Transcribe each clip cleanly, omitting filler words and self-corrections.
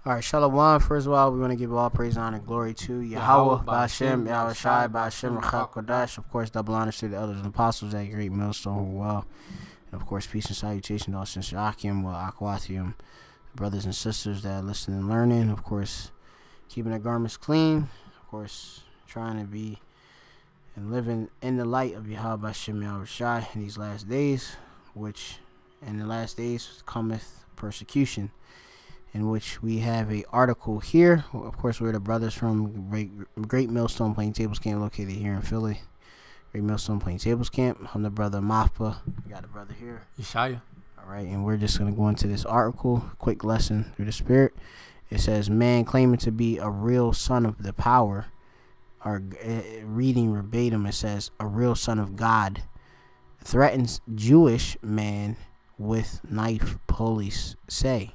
All right, Shalom. First of all, we want to give all praise, honor, and glory to Yahweh, Ba'Shem, Yahweh Shai, Ba'Shem, Rachak Kodash. Of course, double honors to the elders and apostles at Great Millstone who are well. And of course, peace and salutation to all since Akim, Akwathium, brothers and sisters that are listening and learning. Of course, keeping their garments clean. Of course, trying to be and living in the light of Yahweh, Ba'Shem, Yahweh Shai in these last days, which in the last days cometh persecution. In which we have a article here. Of course, we're the brothers from Great Millstone Playing Tables Camp, located here in Philly. Great Millstone Playing Tables Camp. I'm the brother Mafpa. We got a brother here, Yeshaya. All right, and we're just going to go into this article. Quick lesson through the Spirit. It says, man claiming to be a real son of the power, or reading verbatim, it says, a real son of God threatens Jewish man with knife, police say.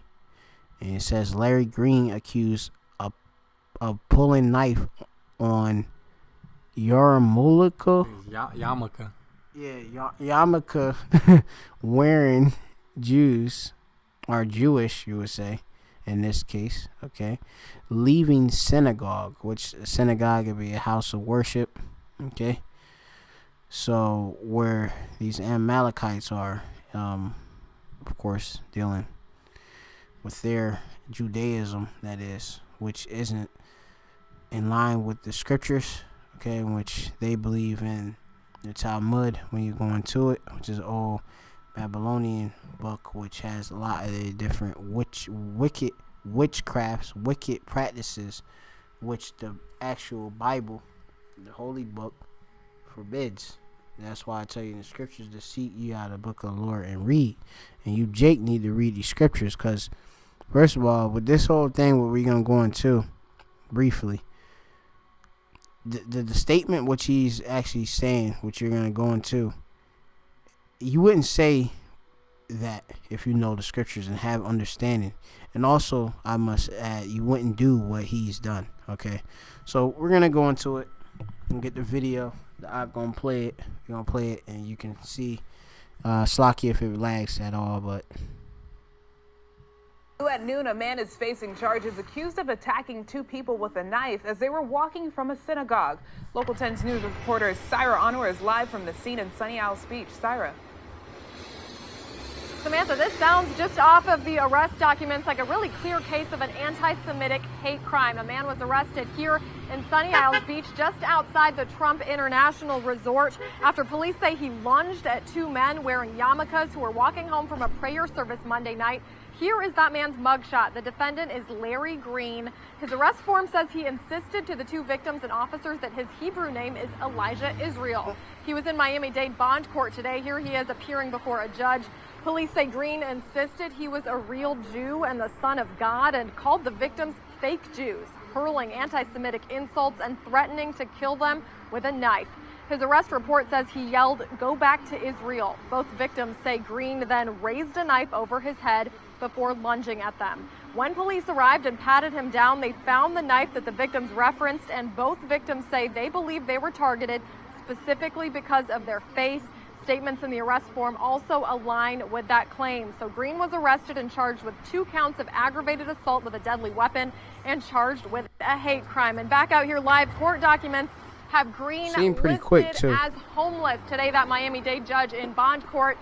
And it says Larry Green accused of pulling knife on Yarmulke. Yarmulke. Yeah, Yarmulke wearing Jews, or Jewish, you would say, in this case, okay, leaving synagogue, which a synagogue would be a house of worship, okay. So where these Amalekites are, of course, dealing with their Judaism, that is, which isn't in line with the scriptures, okay, in which they believe in the Talmud when you go into it, which is an old Babylonian book, which has a lot of the different wicked witchcrafts, wicked practices, which the actual Bible, the holy book, forbids. That's why I tell you in the scriptures to seek you out of the book of the Lord and read. And you, Jake, need to read these scriptures, because first of all, with this whole thing, what we're going to go into briefly, the statement which he's actually saying, which you're going to go into, you wouldn't say that if you know the scriptures and have understanding. And also, I must add, you wouldn't do what he's done, okay? So we're going to go into it and get the video. I'm going to play it. We're going to play it, and you can see Slocky if it lags at all, but... At noon, a man is facing charges accused of attacking two people with a knife as they were walking from a synagogue. Local 10's news reporter Syra Anwar is live from the scene in Sunny Isles Beach. Syra. Samantha, this sounds just off of the arrest documents like a really clear case of an anti-Semitic hate crime. A man was arrested here in Sunny Isles Beach just outside the Trump International Resort after police say he lunged at two men wearing yarmulkes who were walking home from a prayer service Monday night. Here is that man's mugshot. The defendant is Larry Green. His arrest form says he insisted to the two victims and officers that his Hebrew name is Elijah Israel. He was in Miami-Dade bond court today. Here he is appearing before a judge. Police say Green insisted he was a real Jew and the son of God and called the victims fake Jews, hurling anti-Semitic insults and threatening to kill them with a knife. His arrest report says he yelled, "Go back to Israel." Both victims say Green then raised a knife over his head before lunging at them. When police arrived and patted him down, they found the knife that the victims referenced, and both victims say they believe they were targeted specifically because of their faith. Statements in the arrest form also align with that claim. So Green was arrested and charged with 2 counts of aggravated assault with a deadly weapon and charged with a hate crime. And back out here live, court documents have Green listed as homeless. Today, that Miami-Dade judge in bond court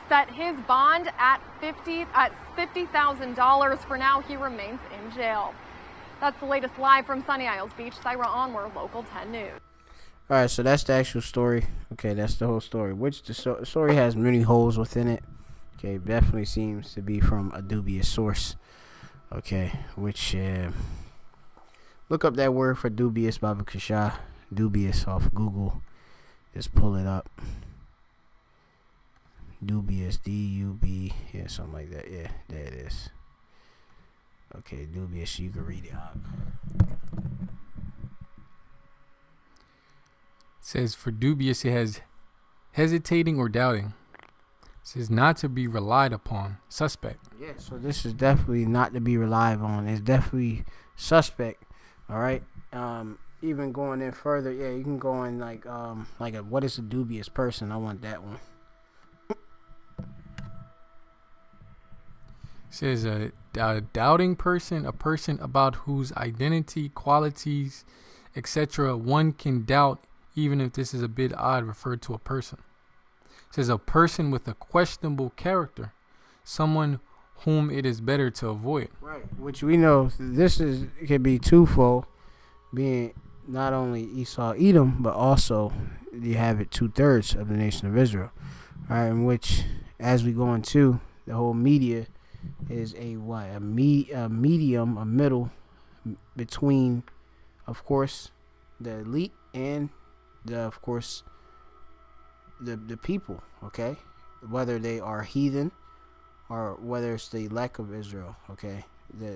set his bond at $50,000. For now, he remains in jail. That's the latest live from Sunny Isles Beach. Syra Onward, Local 10 News. All right, so that's the actual story. Okay, that's the whole story, which the story has many holes within it. Okay, definitely seems to be from a dubious source. Okay, which look up that word for dubious, Baba Kasha. Dubious off Google. Just pull it up. Dubious, D-U-B, yeah, something like that. Yeah, there it is. Okay, dubious, you can read it out. It says for dubious, it has hesitating or doubting. It says not to be relied upon, suspect. Yeah, so this is definitely not to be relied on. It's definitely suspect. All right. Even going in further, yeah, you can go in like what is a dubious person? I want that one. says a doubting person, a person about whose identity, qualities, etc. one can doubt, even if this is a bit odd, referred to a person. It says a person with a questionable character, someone whom it is better to avoid. Right, which we know could be twofold, being not only Esau, Edom, but also you have it 2/3 of the nation of Israel. All right, in which, as we go into the whole media, is a medium, a middle between, of course, the elite and the people. Okay, whether they are heathen or whether it's the elect of Israel. Okay,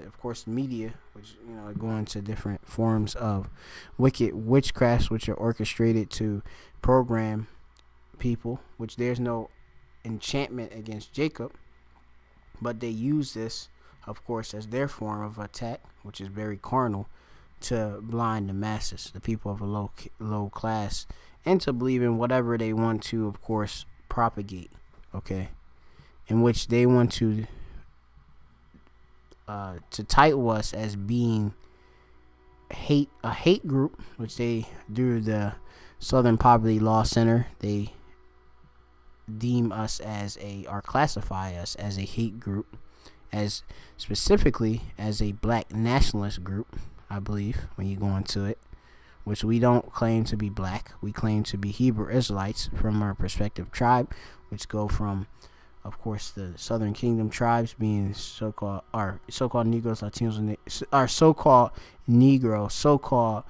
of course media, which go into different forms of wicked witchcrafts, which are orchestrated to program people, which there's no enchantment against Jacob, but they use this, of course, as their form of attack, which is very carnal, to blind the masses, the people of a low class, into believing whatever they want to, of course, propagate. Okay, in which they want to title us as being a hate group, which they, through the Southern Poverty Law Center, they deem us or classify us as a hate group, as specifically as a black nationalist group, I believe, when you go into it, which we don't claim to be black. We claim to be Hebrew Israelites from our respective tribe, which go from, of course, the Southern Kingdom tribes being so-called Negroes, Latinos, our so-called Negro, so-called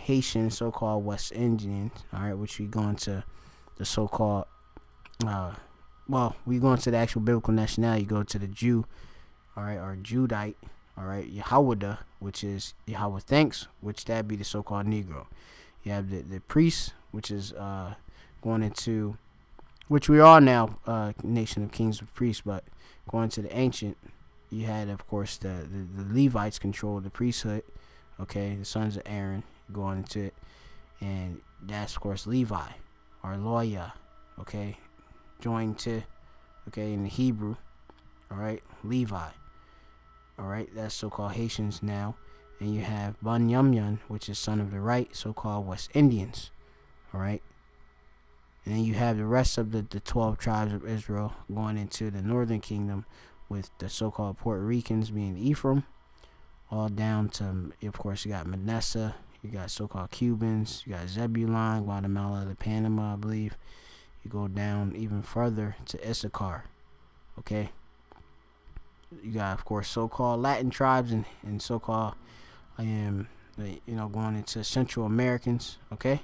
Haitian, so-called West Indian, all right, which we go into the so-called, we go into the actual biblical nationality. You go to the Jew, all right, or Judite, all right, Yahweh, which is Yahweh thanks, which that be the so-called Negro. You have the priest, which is going into, which we are now, nation of kings and priests, but going to the ancient, you had, of course, the Levites control the priesthood, okay, the sons of Aaron going into it, and that's, of course, Levi, or Loya, okay, joined to, okay, in the Hebrew, all right, Levi, all right, that's so-called Haitians now, and you have Bunyamyan, which is son of the right, so-called West Indians, all right. And then you have the rest of the 12 tribes of Israel going into the northern kingdom, with the so-called Puerto Ricans being Ephraim, all down to, of course, you got Manasseh, you got so-called Cubans, you got Zebulon, Guatemala, the Panama, I believe. You go down even further to Issachar, okay. You got, of course, so-called Latin tribes and so-called, going into Central Americans, okay.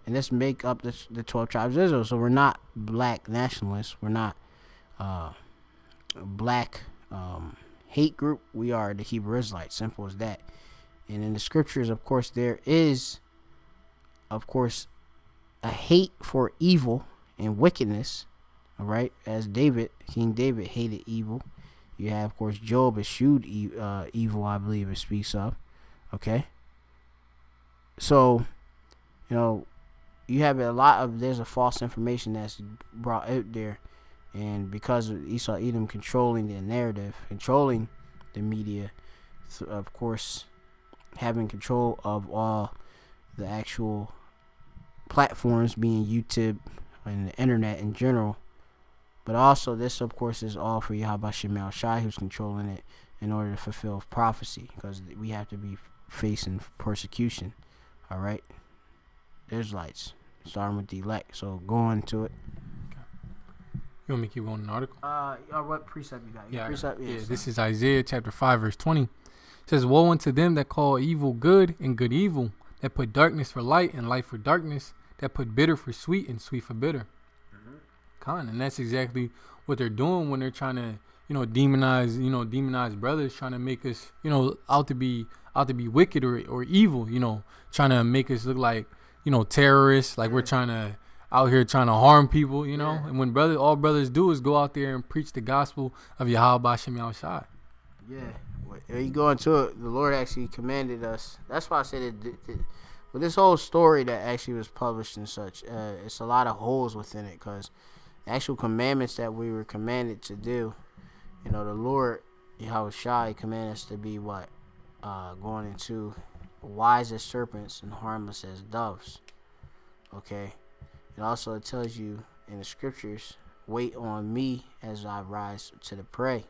And this make up the 12 tribes of Israel. So we're not black nationalists. We're not black hate group. We are the Hebrew Israelites. Simple as that. And in the scriptures, of course, there is, of course, a hate for evil and wickedness. All right, as King David hated evil. You have, of course, Job eschewed evil, I believe it speaks of. Okay. So, you have there's a false information that's brought out there, and because of Esau Edom controlling the narrative, controlling the media, of course, having control of all the actual platforms, being YouTube and the internet in general, but also this, of course, is all for Yahweh Shemel Shai, who's controlling it in order to fulfill prophecy, because we have to be facing persecution. All right. Israelites, starting with the elect. So going to it. Okay. You want me to keep going in the article? What precept you got? Yeah, precept. Yeah. This is Isaiah chapter 5 verse 20. It says, "Woe unto them that call evil good and good evil, that put darkness for light and light for darkness, that put bitter for sweet and sweet for bitter." And that's exactly what they're doing when they're trying to, demonize brothers, trying to make us, out to be wicked or evil, trying to make us look like, terrorists, like we're out here trying to harm people, And when all brothers do is go out there and preach the gospel of Yahweh Shem Yahushai. Yeah, when you go into it, the Lord actually commanded us. That's why I said with this whole story that actually was published and such, it's a lot of holes within it, because actual commandments that we were commanded to do, The Lord, Yahushua, command us to be what? Going into wise as serpents and harmless as doves. Okay. It also tells you in the scriptures, wait on me as I rise to the prey.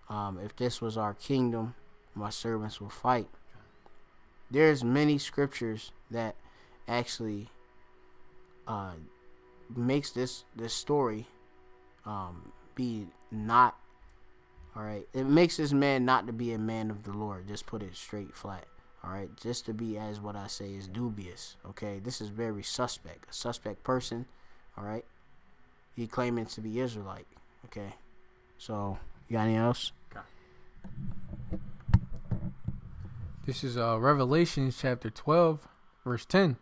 If this was our kingdom, my servants will fight. There's many scriptures that actually makes this story be not all right. It makes this man not to be a man of the Lord. Just put it straight flat. All right, just to be, as what I say, is dubious. Okay, this is very suspect. A suspect person. All right, he claiming to be Israelite. Okay, so you got anything else? Okay. This is Revelation chapter 12, verse 10.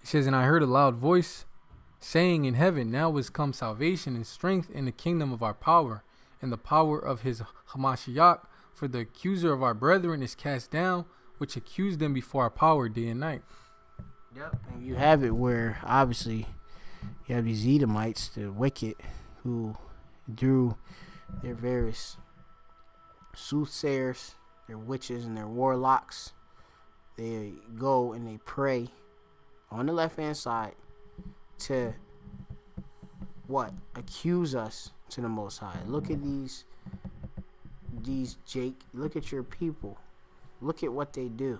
It says, "And I heard a loud voice saying in heaven, now is come salvation and strength in the kingdom of our power, and the power of his Hamashiach. For the accuser of our brethren is cast down, which accused them before our power day and night." Yep. And you have it where obviously you have these Edomites, the wicked, who through their various soothsayers, their witches and their warlocks, they go and they pray on the left hand side to what? Accuse us to the Most High. Look at these Jake, look at your people. Look at what they do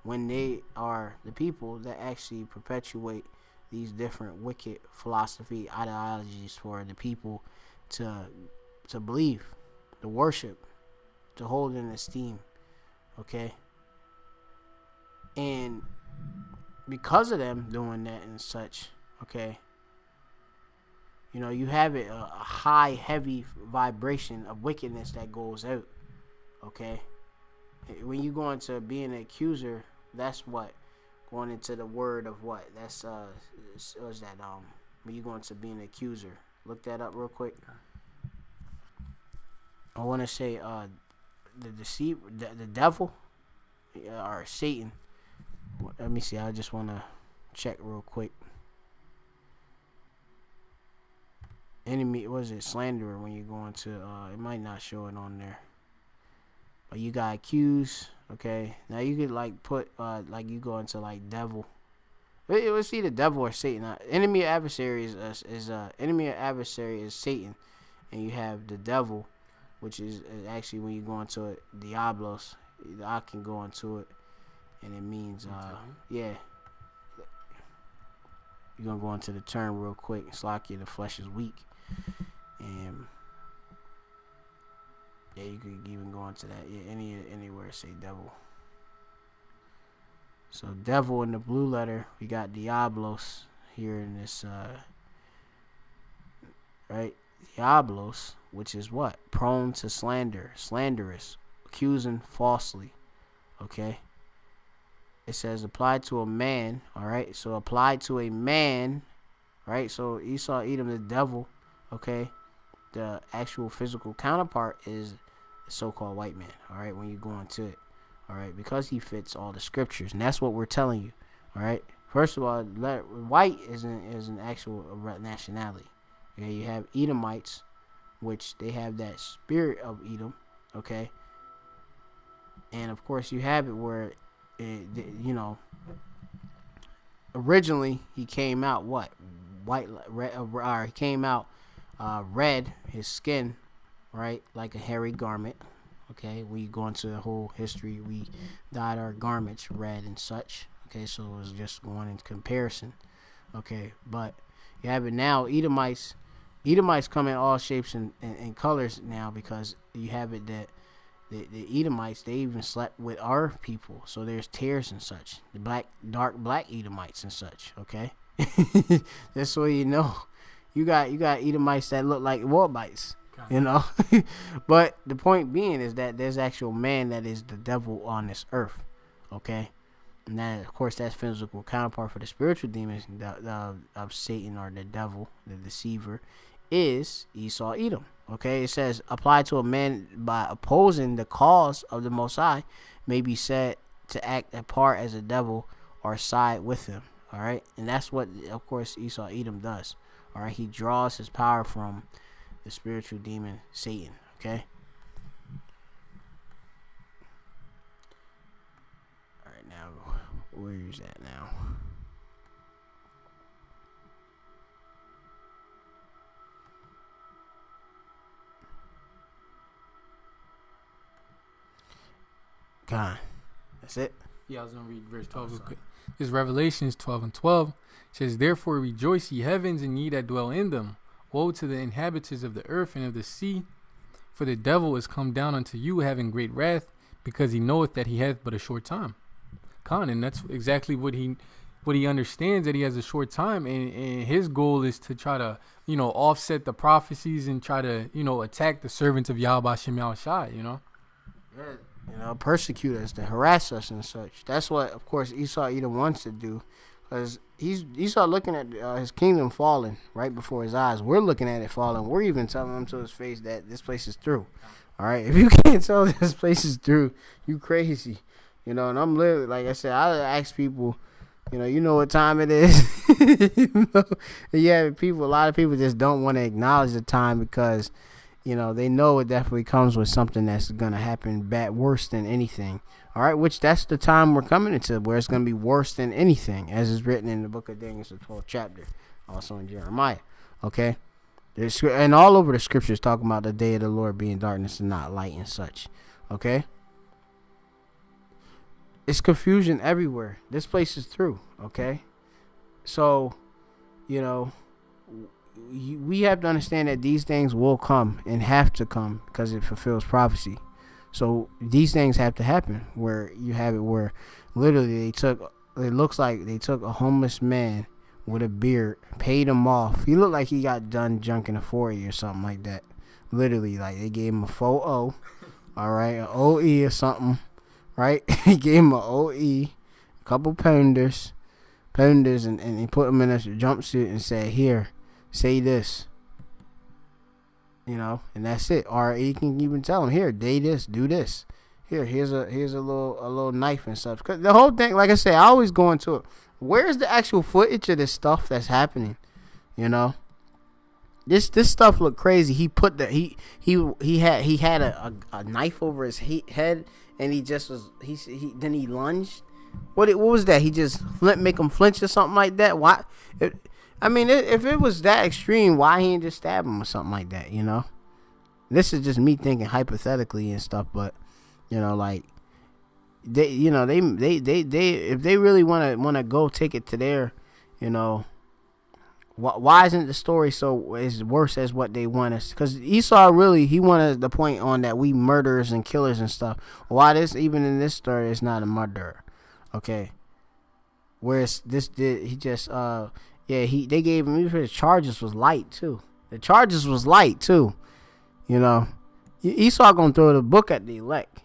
when they are the people that actually perpetuate these different wicked philosophy ideologies for the people to believe, to worship, to hold in esteem. Okay? And because of them doing that and such, okay, you have it, a high, heavy vibration of wickedness that goes out. Okay? When you go into being an accuser, that's what? Going into the word of what? That's, what's that? When you go into being an accuser. Look that up real quick. I want to say, the deceiver, the devil, or Satan. Let me see. I just want to check real quick. Enemy, was it slanderer? When you go into it might not show it on there, but you got accuse. Okay, now you could like put like you go into like devil. Let's see, the devil or Satan. Enemy or adversary is enemy or adversary is Satan, and you have the devil, which is actually when you go into it, Diablos. I can go into it, and it means yeah. You're gonna go into the term real quick. It's like the flesh is weak. And yeah, you could even go into that. Yeah, anywhere say devil. So devil in the blue letter, we got Diablos here in this right? Diablos, which is what? Prone to slander, slanderous, accusing falsely. Okay? It says applied to a man, all right? So applied to a man, right? So Esau, Edom, the devil, okay? The actual physical counterpart is the so-called white man, all right? When you go into it, all right? Because he fits all the scriptures, and that's what we're telling you, all right? First of all, white is an actual nationality. Okay, you have Edomites, which they have that spirit of Edom, okay? And of course, you have it where originally he came out what? White, red, he came out red, his skin, right? Like a hairy garment. Okay, we go into the whole history. We dyed our garments red and such. Okay, so it was just going in comparison. Okay, but you have it now. Edomites come in all shapes and colors now, because you have it that the Edomites, they even slept with our people. So there's tares and such. The dark black Edomites and such. Okay, that's so you know. You got Edomites that look like Moabites. You know, but the point being is that there's actual man that is the devil on this earth. Okay, and that, of course, that's physical counterpart for the spiritual demons of Satan, or the devil, the deceiver, is Esau, Edom. Okay, it says applied to a man by opposing the cause of the Most High may be said to act apart as a devil or side with him. All right, and that's what, of course, Esau, Edom does. All right, he draws his power from the spiritual demon Satan. Okay. All right, now where is that now? God, that's it. Yeah, I was going to read verse 12 real quick. This Revelations 12:12 says, "Therefore rejoice, ye heavens, and ye that dwell in them. Woe to the inhabitants of the earth and of the sea, for the devil is come down unto you, having great wrath, because he knoweth that he hath but a short time." And that's exactly what he understands, that he has a short time, and his goal is to try to, offset the prophecies and try to, attack the servants of Yahweh Shem Yahushai, Yeah. Persecute us, to harass us and such. That's what, of course, Esau Edom wants to do, because Esau looking at his kingdom falling right before his eyes. We're looking at it falling. We're even telling him to his face that this place is through. All right, if you can't tell this place is through, you crazy. And I'm literally, like I said, I ask people, you know what time it is. Yeah, a lot of people just don't want to acknowledge the time because, they know it definitely comes with something that's going to happen worse than anything. All right, which that's the time we're coming into, where it's going to be worse than anything, as is written in the book of Daniel, the 12th chapter, also in Jeremiah. Okay, and all over the scriptures talking about the day of the Lord being darkness and not light and such. Okay, it's confusion everywhere. This place is through. Okay, so we have to understand that these things will come and have to come because it fulfills prophecy. So these things have to happen, where you have it where literally it looks like they took a homeless man with a beard, paid him off. He looked like he got done junking a 40 or something like that. Literally, like they gave him a 4-0, all right, an OE or something, right? He gave him an OE, a couple pounders, and he put him in a jumpsuit and said, "Here, say this," and that's it. Or he can even tell him, "Here, day this, do this. Here's a little knife and stuff." Cause the whole thing, like I say, I always go into it. Where's the actual footage of this stuff that's happening? This stuff looked crazy. He put he had a knife over his head, and he just was then he lunged. What was that? He just make him flinch or something like that? Why? If it was that extreme, why he didn't just stab him or something like that? This is just me thinking hypothetically and stuff, but like they if they really want to go take it to their, why isn't the story so as worse as what they want us? Because Esau he wanted the point on that we murderers and killers and stuff. Why even in this story is not a murderer, okay? Whereas they gave him, even his charges was light too. The charges was light too, Esau gonna throw the book at the elect.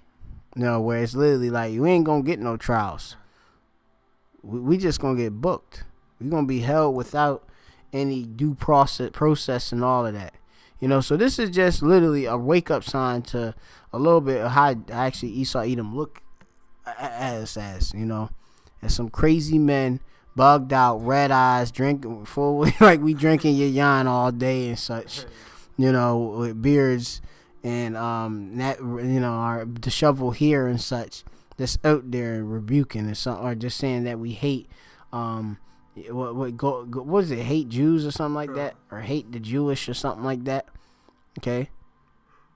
Where it's literally like, you ain't gonna get no trials. We just gonna get booked. We gonna be held without any due process and all of that. So this is just literally a wake up sign to a little bit of how actually Esau Edom look as as some crazy men, bugged out, red eyes, drinking full like we drinking your yarn all day and such, with beards and our disheveled hair and such, that's out there rebuking or just saying that we hate what is it, hate Jews or something like that, or hate the Jewish or something like that. Okay,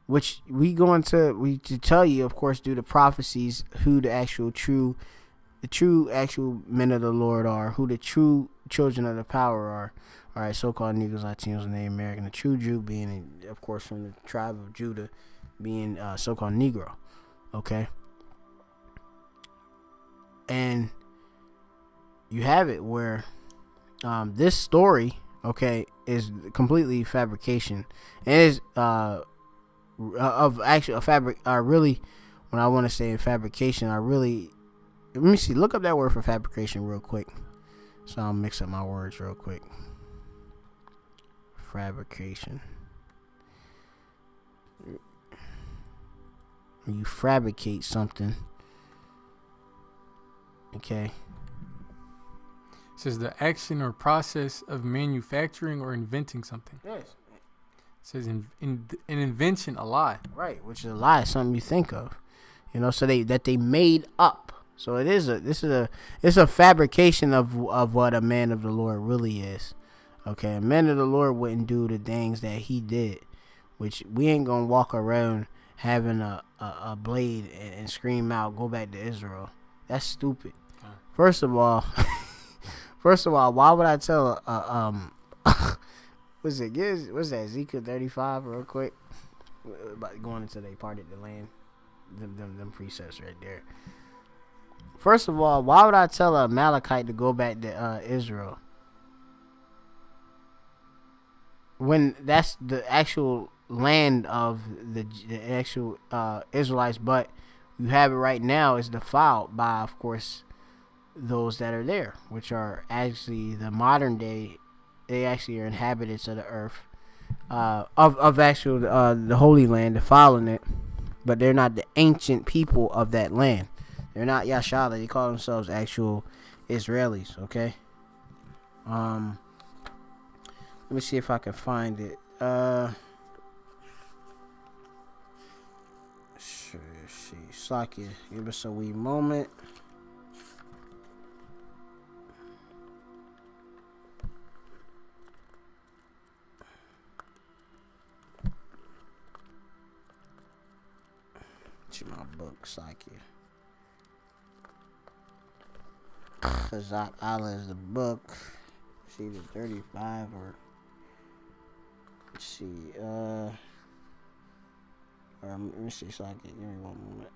which we to tell you, of course, due to prophecies, who the true actual men of the Lord are, who the true children of the power are. All right, so-called Negroes, Latinos, and Native American. The true Jew being, of course, from the tribe of Judah, being so-called Negro. Okay, and you have it where this story, okay, is completely fabrication, and is of actually a fabric. Really, when I want to say fabrication, let me see. Look up that word for fabrication real quick. So I'll mix up my words real quick. Fabrication. You fabricate something. Okay. It says the action or process of manufacturing or inventing something. Yes. says an invention, a lie. Right, which is a lie, something you think of. So they made up. So it's a fabrication of what a man of the Lord really is. Okay, a man of the Lord wouldn't do the things that he did, which we ain't gonna walk around having a blade and scream out, "Go back to Israel." That's stupid. First of all, why would I tell what's that Ezekiel 35 real quick about going into they parted the land, them precepts right there. First of all, why would I tell a Amalekite to go back to Israel when that's the actual land of the actual Israelites, but you have it right now is defiled by, of course, those that are there, which are actually the modern day. They actually are inhabitants of the earth, of actual the Holy Land, defiling it, but they're not the ancient people of that land. They're not Yashala. They call themselves actual Israelis. Okay. Let me see if I can find it. See, Slakia, give us a wee moment. To my book, Slakia. Kazak Allah is the book. It's either 35 or let's see. Let me see, so I can give me one moment.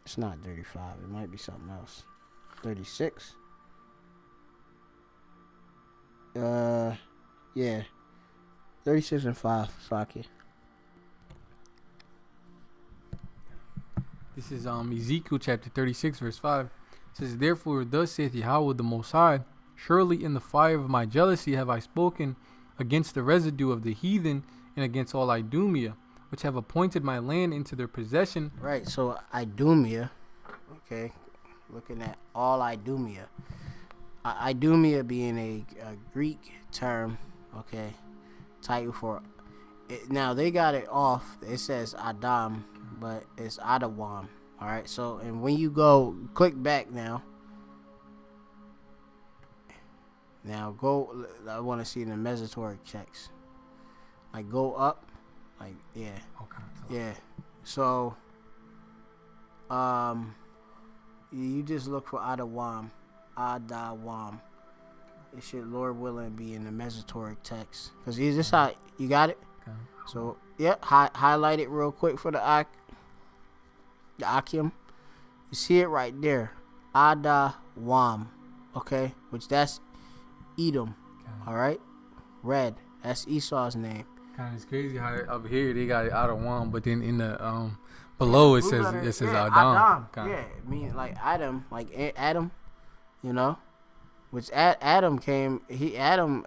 It's not 35. It might be something else. 36. Yeah. 36 and 5. Saki. This is Ezekiel chapter 36 verse 5. It says, "Therefore thus saith Yahweh the Most High, surely in the fire of my jealousy have I spoken against the residue of the heathen and against all Idumea, which have appointed my land into their possession." Right, so Idumea, okay, looking at all Idumea. Idumea being a Greek term, okay, title for it. Now they got it off. It says Adam, but it's Adawam. All right, so and when you go click back now go. I want to see the Mesotoric checks. Like go up, like yeah, Okay. yeah. So you just look for Adawam. It should, Lord willing, be in the Mesotoric text. Because is this how you got it? Okay. So, yeah, highlight it real quick for the Akim. You see it right there. Adawam. Okay? Which that's Edom. Okay. All right? Red. That's Esau's name. Kind of crazy how up here they got it out of one, but then in the below it says Adam. Yeah, I mean like Adam, you know. Which Adam came. He came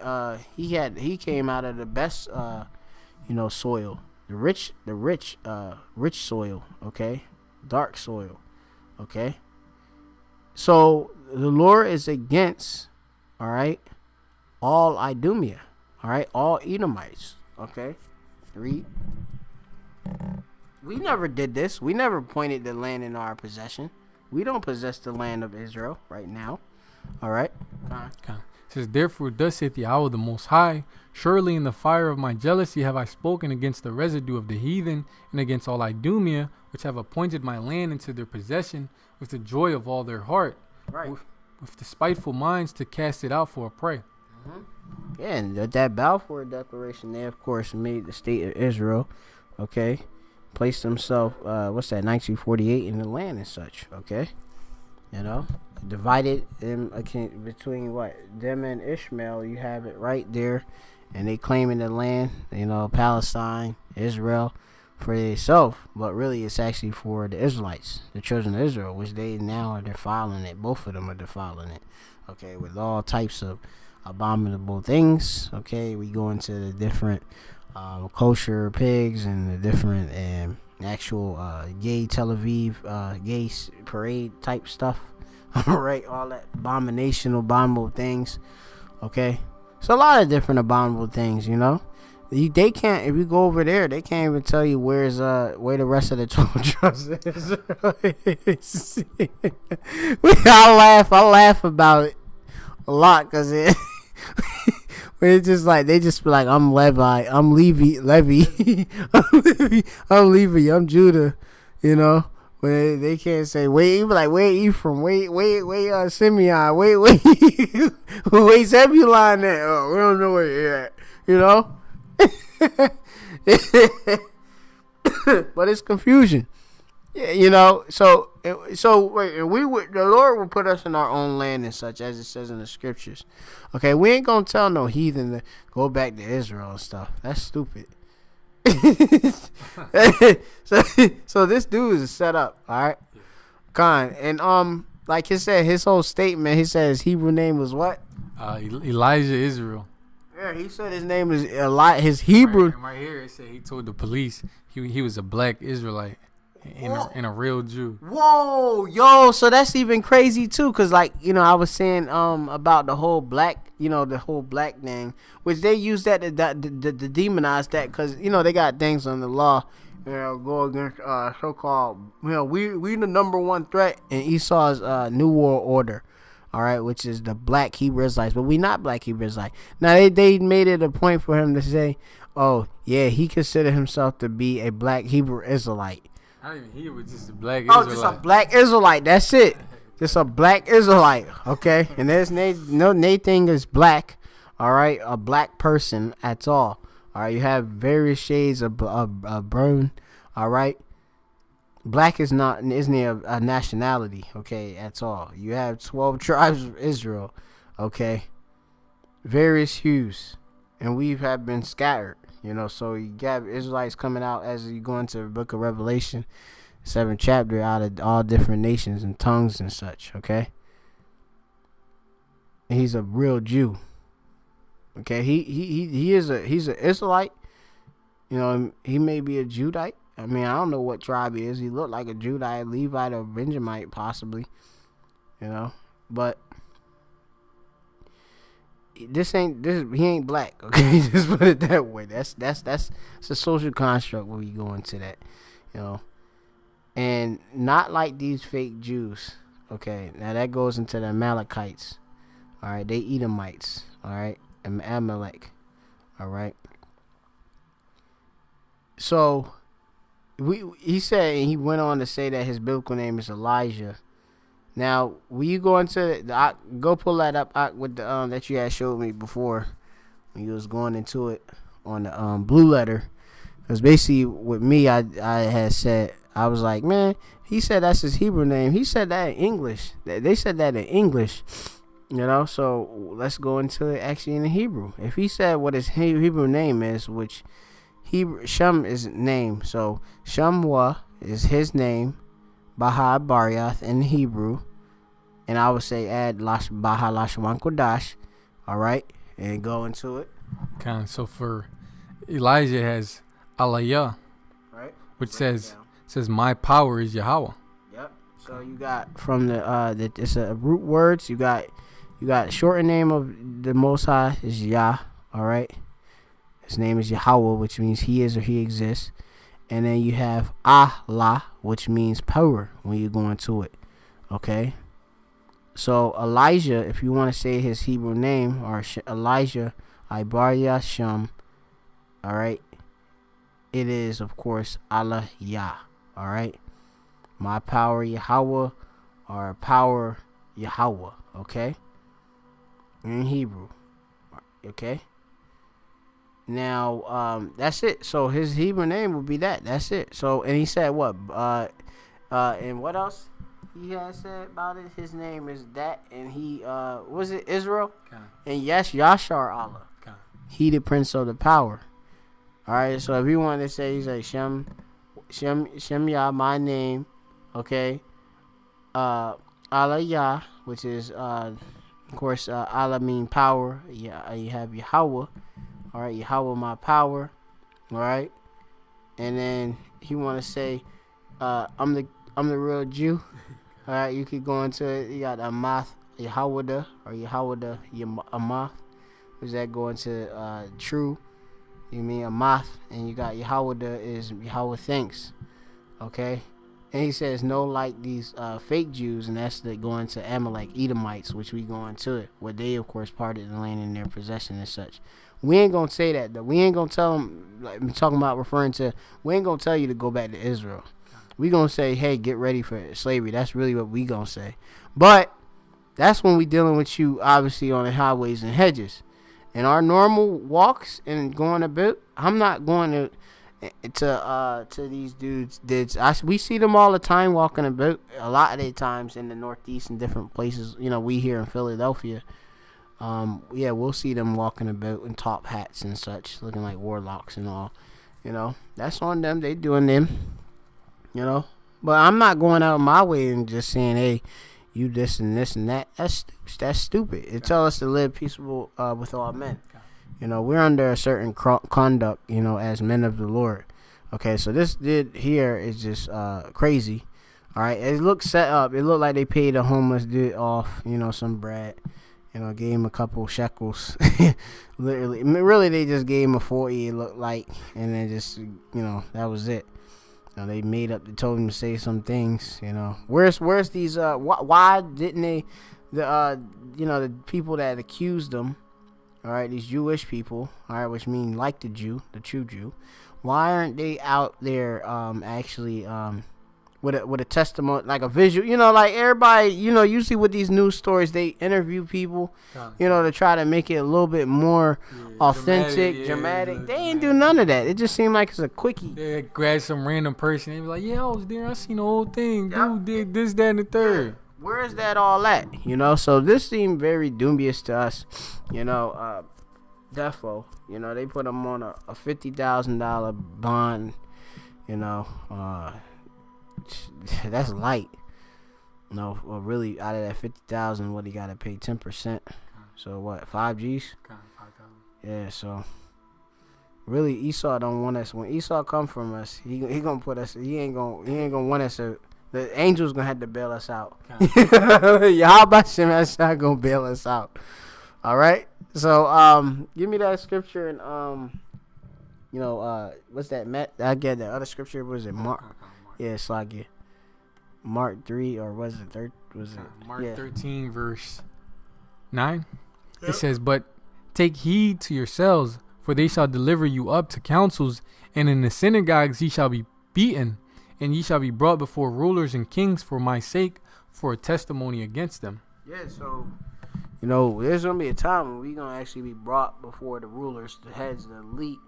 out of the best, soil, the rich soil. Okay, dark soil. Okay. So the Lord is against, all right, all Idumea, all right, all Edomites. Okay, read. We never did this. We never pointed the land in our possession. We don't possess the land of Israel right now. All right. Okay. It says, "Therefore thus saith Yahweh the Most High, surely in the fire of my jealousy have I spoken against the residue of the heathen and against all Idumea, which have appointed my land into their possession with the joy of all their heart, Right. with the spiteful minds to cast it out for a prey." Mm-hmm. Yeah, and that Balfour Declaration, they of course made the state of Israel, okay, placed themselves, 1948 in the land and such, okay, divided them between them and Ishmael. You have it right there, and they claiming the land, Palestine, Israel, for themselves, but really it's actually for the Israelites, the children of Israel, which they now are defiling it. Both of them are defiling it, okay, with all types of abominable things. Okay, we go into the different kosher pigs and the different actual gay Tel Aviv gay parade type stuff. All right, all that abominable things. Okay, so a lot of different abominable things, you know. They can't, if you go over there, they can't even tell you where the rest of the 12 tribes is. I laugh about it a lot because it's just like they just be like, I'm Levi, I'm Levi, I'm Levi, I'm Judah, you know. But they can't say wait, you be like wait Ephraim, wait Simeon, wait Zebulon at. Oh, we don't know where you're at, you know. But it's confusion, you know. So wait, the Lord will put us in our own land and such, as it says in the scriptures. Okay, we ain't gonna tell no heathen to go back to Israel and stuff. That's stupid. so this dude is set up, all right, Khan, and like he said, his whole statement, he said his Hebrew name was what? Elijah Israel. Yeah, he said his name is his Hebrew. Right here, it said he told the police he was a black Israelite and a real Jew. Whoa, yo, so that's even crazy too, cause like, you know, I was saying about the whole black, you know, the whole black thing, which they use that to demonize that, cause you know they got things on the law, you know, go against so-called, you know, we the number one threat in Esau's New World Order. All right, which is the black Hebrew Israelites, but we not black Hebrew Israelites. Now they made it a point for him to say, oh yeah, he considered himself to be a black Hebrew Israelite. Not even Hebrew, just a black Israelite. Oh, just a black Israelite. That's it. Just a black Israelite. Okay, and there's no thing is black. All right, a black person at all. All right, you have various shades of brown. All right. Black isn't a nationality, okay, at all. You have 12 tribes of Israel, okay, various hues, and we have been scattered, you know. So you got Israelites coming out as you go into the book of Revelation, 7th chapter, out of all different nations and tongues and such, okay. And he's a real Jew, okay. He's an Israelite, you know. He may be a Judite. I mean, I don't know what tribe he is. He looked like a Judite, Levite, or Benjamite, possibly. You know, but he ain't black. Okay, just put it that way. That's it's a social construct when we go into that. You know, and not like these fake Jews. Okay, now that goes into the Amalekites. All right, they Edomites. All right, and Amalek. All right. So. He said, and he went on to say that his biblical name is Elijah. Now, when you go into go pull that up with the that you had showed me before when you was going into it on the blue letter, because basically with me, I had said, I was like, man, he said that's his Hebrew name. He said that in English. They said that in English, you know. So let's go into it actually in the Hebrew. If he said what his Hebrew name is, which Shem is name, so Shemwa is his name, Baha Baryath in Hebrew, and I would say add Baha Lashwan Kodash, all right, and go into it. Okay, so for Elijah has Aliyah, right, which says my power is Yahweh. Yep. So you got from the it's a root words. You got shorter name of the Most High is Yah, all right. His name is Yahweh, which means he is or he exists. And then you have Allah, which means power when you go into it. Okay? So Elijah, if you want to say his Hebrew name, or Elijah, Ibar Yasham, all right? It is, of course, Allah Yah, all right? My power Yahweh, or power Yahweh, okay? In Hebrew, okay? Now, that's it. So his Hebrew name would be that. That's it. So, and he said what? And what else? He has said about it. His name is that, and he was it Israel? Okay. And yes, Yashar Allah. Okay. He the Prince of the Power. All right. So if you want to say, he's like Shem Yah, my name. Okay. Allah Yah, which is of course Allah mean power. Yeah, you have Yahweh. All right, Yahweh, my power. All right, and then he want to say, I'm the real Jew. All right, you could go into it. You got Amath Yahweh or Yahweh Amath. Was that going to true? You mean Amath, and you got Yahweh is Yahweh thanks. Okay, and he says no like these fake Jews, and that's going to Amalek, Edomites, which we go into it, where they of course parted the land in their possession and such. We ain't gonna say that though. We ain't gonna tell them. Like I'm talking about referring to. We ain't gonna tell you to go back to Israel. We gonna say, hey, get ready for slavery. That's really what we gonna say. But that's when we dealing with you, obviously, on the highways and hedges. In our normal walks and going about, I'm not going to these dudes. We see them all the time walking about. A lot of the times in the Northeast and different places. You know, we here in Philadelphia. Yeah, we'll see them walking about in top hats and such, looking like warlocks and all. You know, that's on them. They doing them. You know, but I'm not going out of my way and just saying, hey, you this and this and that. That's stupid. It tells us to live peaceable with all men. You know, we're under a certain conduct, you know, as men of the Lord. Okay, so this here is just crazy. All right, it looks set up. It looked like they paid a homeless dude off, you know, some bread. You know, gave him a couple shekels. Literally, I mean, really, they just gave him a 40. It looked like, and then just, you know, that was it. You know, they made up. They told him to say some things. You know, where's these? Why didn't they? You know, the people that accused them. All right, these Jewish people. All right, which mean like the Jew, the true Jew. Why aren't they out there actually with a testimony, like a visual? You know, like everybody. You know, usually with these news stories, they interview people. You know, to try to make it a little bit more authentic, dramatic. They ain't do none of that. It just seemed like it's a quickie. They grab some random person and be like, yeah, I was there. I seen the whole thing. Dude did this, that, and the third. Where is that all at? You know, so this seemed very dubious to us. You know, defo. You know, they put them on a $50,000 bond. You know, that's light. No, well, really, out of that 50,000, what he got to pay 10%. So what? 5 G's. Yeah. So really, Esau don't want us. When Esau come from us, he gonna put us. He ain't gonna want us to. The angels gonna have to bail us out. Yahweh Shem's not gonna bail us out. All right. So give me that scripture and you know what's that? Matt, I get the other scripture. Was it Mark? Yeah, it's like Mark 3 or was it 3? Was it Mark 13 verse 9? Yep. It says, "But take heed to yourselves, for they shall deliver you up to councils, and in the synagogues ye shall be beaten, and ye shall be brought before rulers and kings for my sake, for a testimony against them." Yeah, so you know, there's gonna be a time when we're gonna actually be brought before the rulers, the heads, the elite,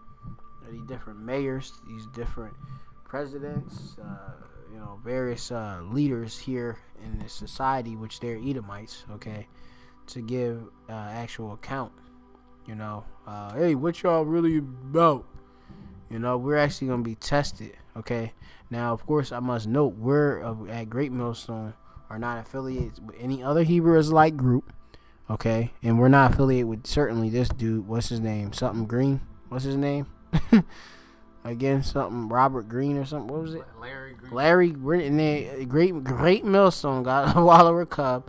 these different mayors, these different presidents, you know, various leaders here in this society, which they're Edomites, okay, to give actual account. You know, hey, what y'all really about? You know, we're actually gonna be tested. Okay. Now, of course, I must note we're at Great Millstone are not affiliated with any other Hebrew Israelite group. Okay, and we're not affiliated with certainly this dude. What's his name? Something Green. What's his name? Again, something Robert Green or something. What was it? Larry Green. Larry. We're in the Great Millstone. Got a Wallower Cub.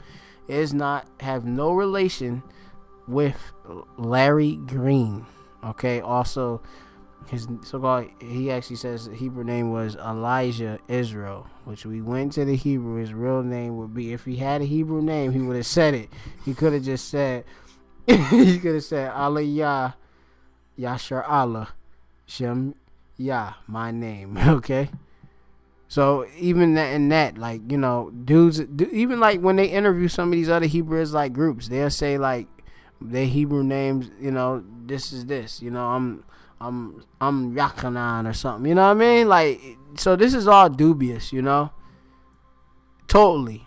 Is not have no relation with Larry Green. Okay. Also, his so-called, he actually says the Hebrew name was Elijah Israel, which we went to the Hebrew. His real name would be, if he had a Hebrew name, he would have said it. He could have just said, he could have said Allah Yashar Allah Shem Yah, my name. Okay. So even that and that, like, you know, dudes, even like when they interview some of these other Hebrew Israelite groups, they'll say like their Hebrew names, you know, this is this, you know, I'm Yakanan or something, you know what I mean? Like, so this is all dubious, you know? Totally.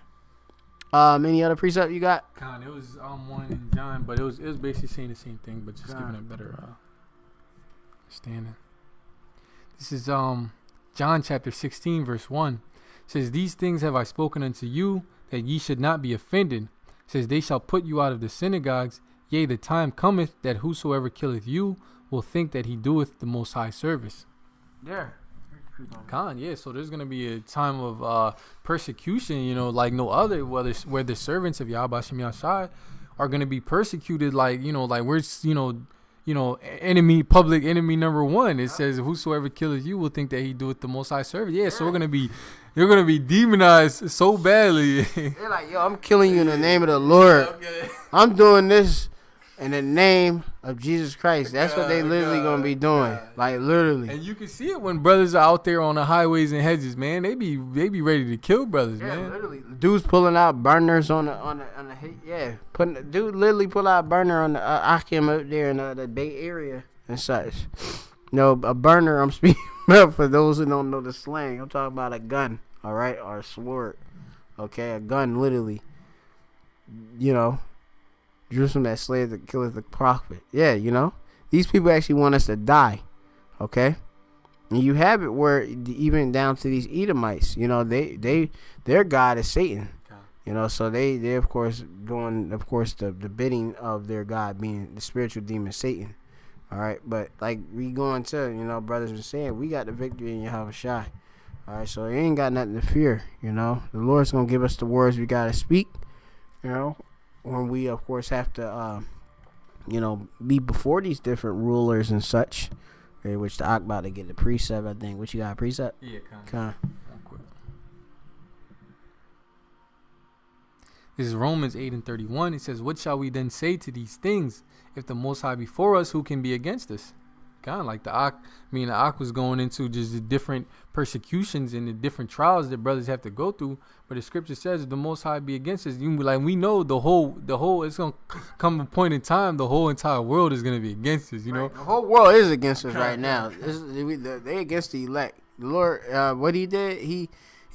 Any other precept you got? It was one in John, but it was basically saying the same thing, but just giving a better understanding. This is John chapter 16 verse 1. It says, "These things have I spoken unto you, that ye should not be offended. It says, they shall put you out of the synagogues. Yea, the time cometh that whosoever killeth you will think that he doeth the Most High service." Yeah. Yeah. So there's gonna be a time of persecution, you know, like no other, where the servants of Yahweh Shem Yahshai are going to be persecuted like, like we're, public enemy number one. It says, whosoever killeth you will think that he doeth the Most High service. Yeah, so you're going to be demonized so badly. They're like, yo, I'm killing you in the name of the Lord. I'm doing this in the name of Jesus Christ. That's what they literally going to be doing. Like, literally. And you can see it when brothers are out there on the highways and hedges, man. They be ready to kill brothers, man. Literally. Dude's pulling out burners on the dude literally pull out a burner on the Akim up there in the Bay Area and such. A burner, I'm speaking about for those who don't know the slang. I'm talking about a gun, all right, or a sword. Okay, a gun, literally. Jerusalem that slayeth and killeth the prophet. Yeah, these people actually want us to die. Okay, and you have it where even down to these Edomites, their god is Satan. So they of course doing the bidding of their god, being the spiritual demon Satan. All right, but like we going to, brothers were saying, we got the victory in Yahweh Shai. All right, so you ain't got nothing to fear. The Lord's gonna give us the words we gotta speak. When we of course have to, be before these different rulers and such. Which the Ak about to get the precept, I think. What you got, precept? Yeah, Con. This is Romans 8:31. It says, what shall we then say to these things? If the Most High be for us, who can be against us? Kind of like the Ak was going into just the different persecutions and the different trials that brothers have to go through. But the scripture says, if the Most High be against us, we know the whole, it's going to come a point in time, the whole entire world is going to be against us, know? The whole world is against us right now. They against the elect. The Lord, what he did, he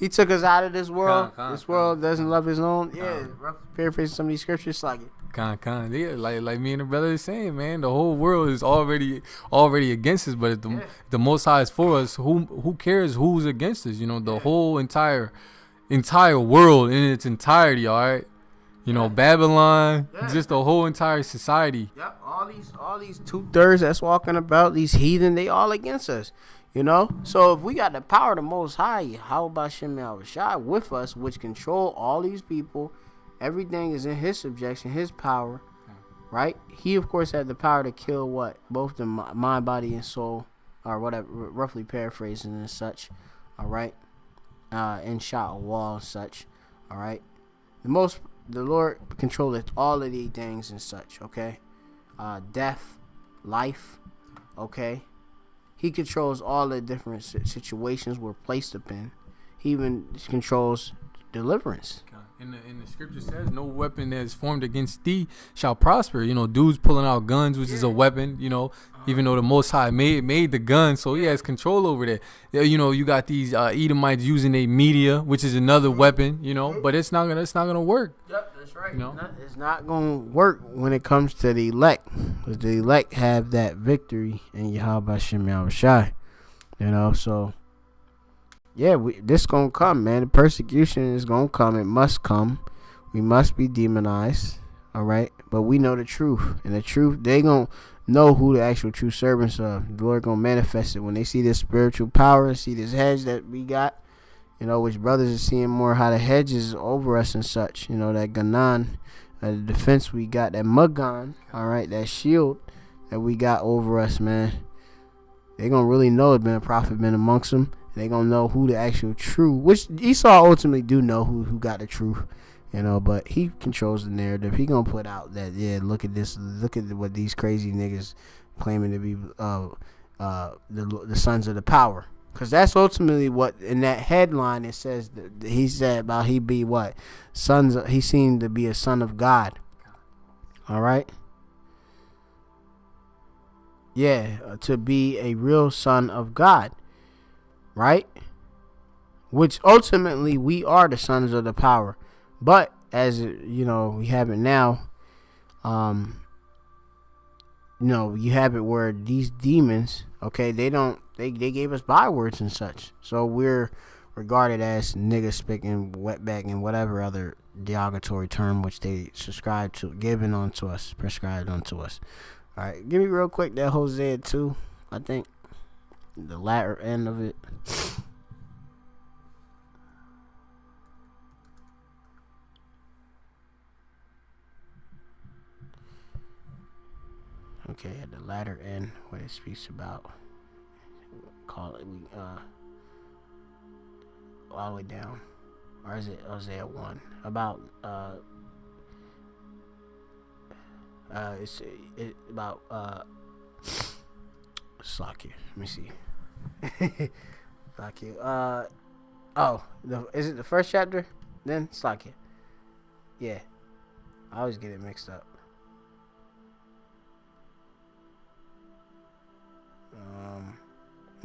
took us out of this world. This world doesn't love his own. Yeah, paraphrasing some of these scriptures, like it. Yeah, like me and the brother is saying, man, the whole world is already against us. But if the Most High is for us, who cares who's against us? The whole entire world in its entirety. All right, Babylon, just the whole entire society. Yep, all these 2/3 that's walking about, these heathen, they all against us. So if we got the power of the Most High, how about Shem Shai with us, which control all these people? Everything is in his subjection, his power, right? He, of course, had the power to kill both the mind, body, and soul, or whatever, roughly paraphrasing and such, all right? And shot a wall and such, all right? The Lord controlleth all of these things and such, okay? Death, life, okay? He controls all the different situations we're placed up in. He even controls deliverance. In the scripture says, no weapon that is formed against thee shall prosper. Dudes pulling out guns, which is a weapon, even though the Most High made the gun, so he has control over that. You got these Edomites using a media, which is another weapon, but it's not gonna work. Yep, that's right. It's not gonna work when it comes to the elect, because the elect have that victory in Yahweh Shem Yahweh Shai. So yeah, this gonna come, man. The persecution is gonna come. It must come. We must be demonized, all right? But we know the truth, and the truth, they gonna know who the actual true servants are. The Lord gonna manifest it when they see this spiritual power and see this hedge that we got. Which brothers are seeing more how the hedge is over us and such. That Ganan, the defense we got, that Magan, all right, that shield that we got over us, man. They gonna really know it's been a prophet been amongst them. They gonna know who the actual true, which Esau ultimately do know who got the truth, but he controls the narrative. He gonna put out that, look at this, look at what these crazy niggas claiming to be the sons of the power, because that's ultimately what in that headline it says that he said about he be what sons. He seemed to be a son of God. All right. Yeah, to be a real son of God. Right? Which ultimately we are the sons of the power. But as we have it now, you have it where these demons, okay, they gave us bywords and such. So we're regarded as nigga spicking, wetback, and whatever other derogatory term which they subscribe to, given onto us, prescribed onto us. All right, give me real quick that Hosea 2, I think. The latter end of it. Okay, at the latter end, what it speaks about. Call it all the way down, or is it Hosea 1 about it's about Slakia. Let me see. Slakia. Is it the first chapter? Then Slakia. Yeah, I always get it mixed up.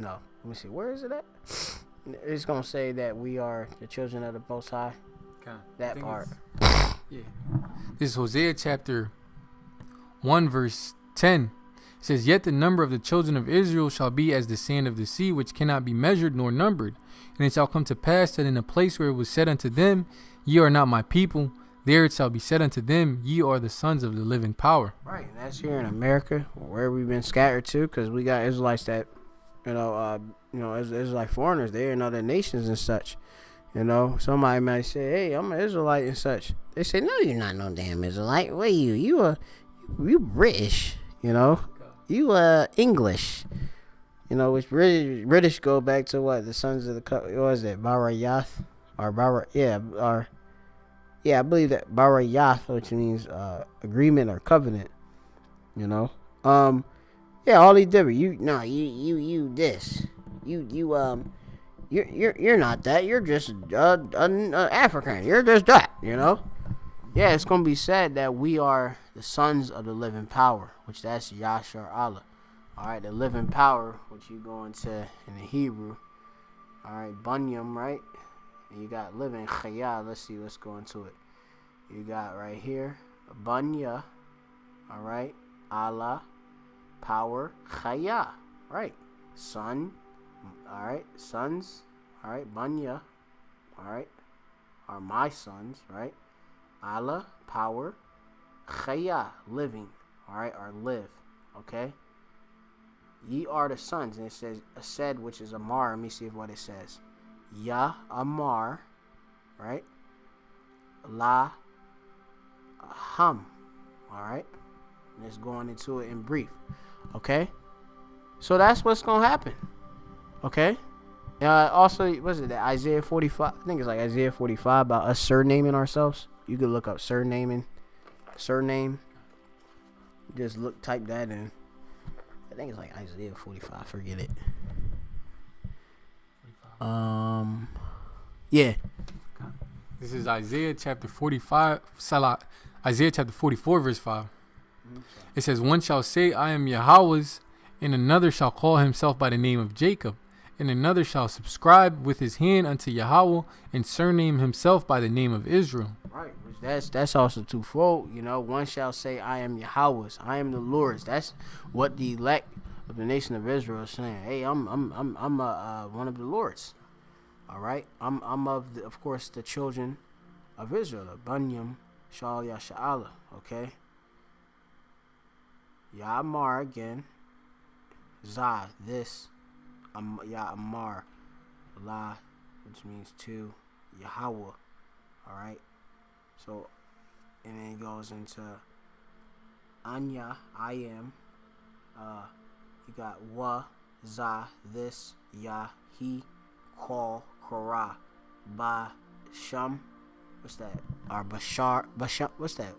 No, let me see. Where is it at? It's gonna say that we are the children of the Most High. Okay. That part. Yeah. This is Hosea chapter 1 verse 10. It says, "Yet the number of the children of Israel shall be as the sand of the sea, which cannot be measured nor numbered. And it shall come to pass that in the place where it was said unto them, Ye are not my people, there it shall be said unto them, Ye are the sons of the living power." Right, and that's here in America, where we've been scattered to, because we got Israelites that, Israelite foreigners there in other nations and such. Somebody might say, "Hey, I'm an Israelite" and such. They say, "No, you're not no damn Israelite. What are you? You British. You English. Which British go back to what the sons of the what was it, Barayath or Bara? I believe that Barayath, which means agreement or covenant. All these different. You this. You're not that. You're just an African. You're just that. Yeah, it's gonna be said that we are the sons of the living power, which that's Yashar Allah. All right, the living power, which you go into in the Hebrew. All right, Bunyam, right? And you got living Chaya. Let's see. Let's go into it. You got right here Bunya. All right, Allah, power, Chaya. Right, son. All right, sons. All right, Bunya. All right, are my sons. Right, Allah, power, Chaya, living. All right, or live. Okay. Ye are the sons, and it says said, which is Amar. Let me see what it says. Ya Amar, right? La Ham. All right. And it's going into it in brief. Okay. So that's what's gonna happen. Okay. Also, was it that Isaiah 45? I think it's like Isaiah 45 about us surnaming ourselves. You could look up surname. Just type that in. I think it's like Isaiah 45. Forget it. Yeah. This is Isaiah chapter 45. Isaiah chapter 44 verse 5. It says, "One shall say, I am Yahweh's, and another shall call himself by the name of Jacob, and another shall subscribe with his hand unto Yahweh, and surname himself by the name of Israel." Right. That's also twofold. One shall say, "I am Yahweh's, I am the Lord's." That's what the elect of the nation of Israel is saying. Hey, I'm one of the Lord's. All right, I'm of course the children of Israel, the Bunyam Shal Yasha'ala. Okay. Ya'amar again. Zah, this. Ya'amar, La, which means to Yahweh. All right. So, and then it goes into Anya, I am. You got Wa, Za, this, Ya, he, call, Korah, Ba, Sham. What's that? Or Bashar, Basham. What's that?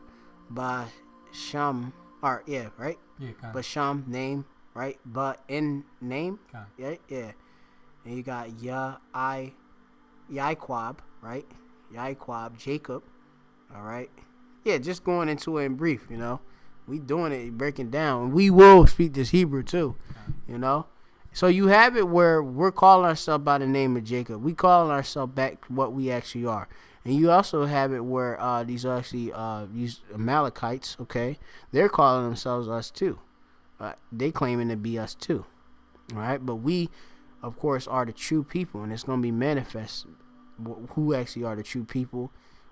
Ba, Sham. Or yeah, right. Yeah. Basham, name, right? Ba in name. Okay. Yeah. And you got Yaiquab, right? Yaiquab, Jacob. All right. Yeah, just going into it in brief, we doing it, breaking down. We will speak this Hebrew too, So you have it where we're calling ourselves by the name of Jacob. We calling ourselves back what we actually are. And you also have it where these are actually these Amalekites, okay? They're calling themselves us too. They claiming to be us too. All right. But we, of course, are the true people, and it's going to be manifest who actually are the true people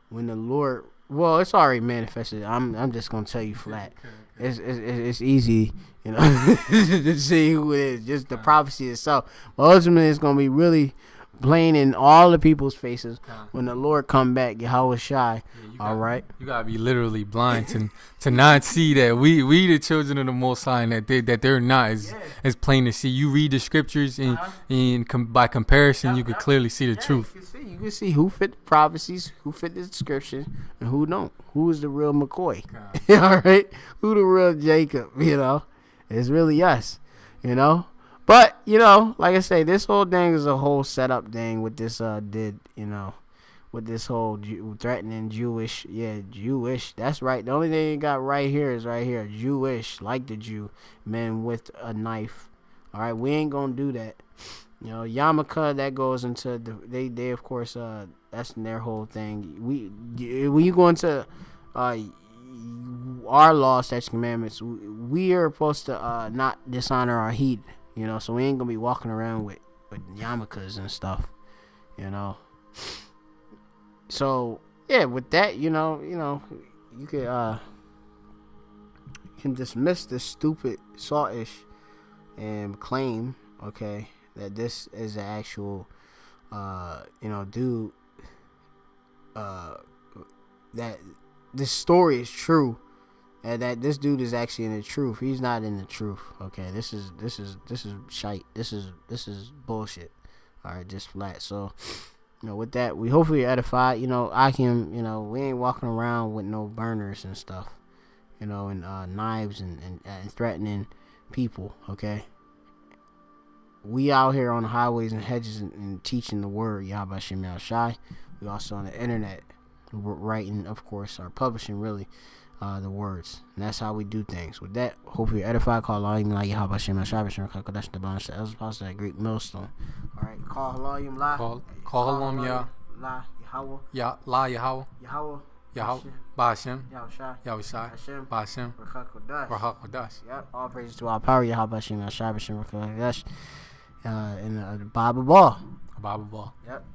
when the Lord. Well, it's already manifested. I'm just gonna tell you flat. Okay. It's easy, to see who it is. Just the prophecy itself. But ultimately, it's gonna be really plain in all the people's faces when the Lord come back. Yahweh Shai. All right. You gotta be literally blind to not see that we the children of the Most High, and that they're not as plain to see. You read the scriptures and by comparison, you could clearly see the truth. You can see who fit the prophecies, who fit the description, and who don't. Who is the real McCoy? All right. Who the real Jacob? You know, it's really us. You know. But, you know, like I say, this whole thing is a whole setup thing with this, with this whole threatening Jewish. Yeah, Jewish. That's right. The only thing you got right here is right here. Jewish, like the Jew, men with a knife. All right, we ain't going to do that. You know, yarmulke, that goes into, they of course, that's their whole thing. When you go into our law, statutes, commandments, we are supposed to not dishonor our heat. You know, so we ain't gonna be walking around with yarmulkes and stuff, you know. So yeah, with that, you can dismiss this stupid saltish and claim, okay, that this is an actual, dude, that this story is true. And that this dude is actually in the truth. He's not in the truth. Okay, this is shite. This is bullshit. All right, just flat. So, with that, we hopefully edified. I can. We ain't walking around with no burners and stuff. And knives and threatening people. Okay. We out here on the highways and hedges and teaching the word Yahweh Shem Yahweh Shai. We also on the internet writing, of course, or publishing really. The words, and that's how we do things. With that, hopefully edify. Call Allah, like Yahweh Shem Yahweh Shai, Kodesh the Bonus, the El's that Greek millstone. All right, call Allah, La. Call Allah, Ya. La Yahweh. Ya La Yahweh. Yahweh. Ba'ashem. Yahweh Shai. Ba'ashem. Barach Kodesh. Yep. All praises to our power. Yahweh Shem Yahweh Shai, Kodesh. In the Bible ball. Bible ball. Yep.